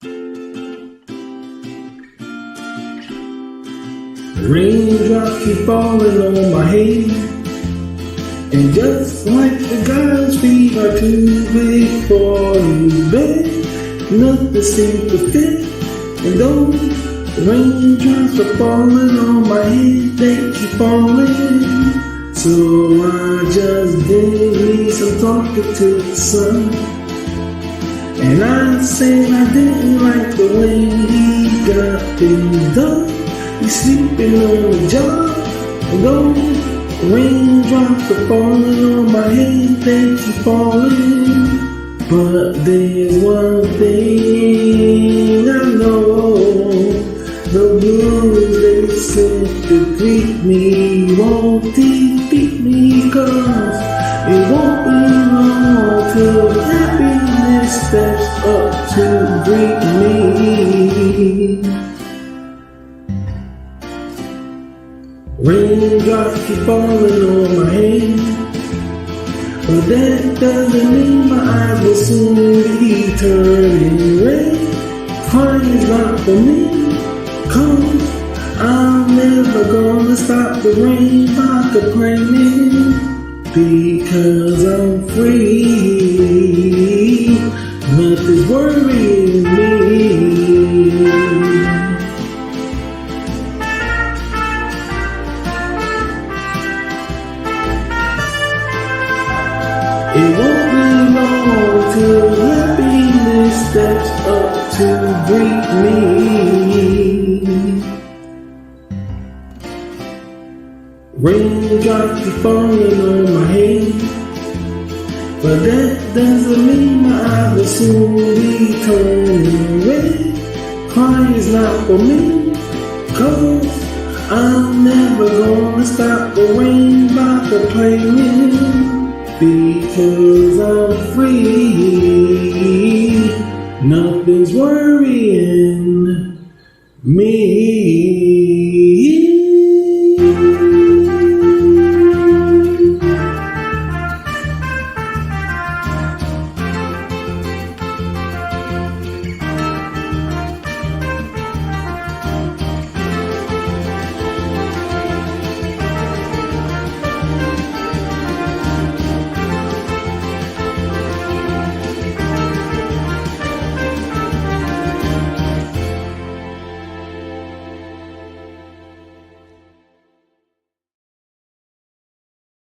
Raindrops keep falling on my head, and just like the God's feet are too big for his bed, nothing seems to fit, and those raindrops are falling on my head, they keep falling. So I just did me some talking to the sun, and I said I didn't like the way he got things done. He's sleeping on the job, and those raindrops are falling on my head, they keep falling. But there's one thing I know, the blues they sent to greet me won't defeat me, 'cause it won't be long till happiness steps up to greet me. Raindrops keep falling on my head, but that doesn't mean my eyes will soon be turning red. Crying's not for me, 'cause I'm never gonna stop the rain by complaining, because I'm free, nothing's worrying me. It won't be long till happiness steps up to greet me. Raindrops keep falling on my head, but that doesn't mean my eyes will soon be turning red. Crying's not for me, 'cause I'm never gonna stop the rain by complaining, because I'm free, nothing's worrying me.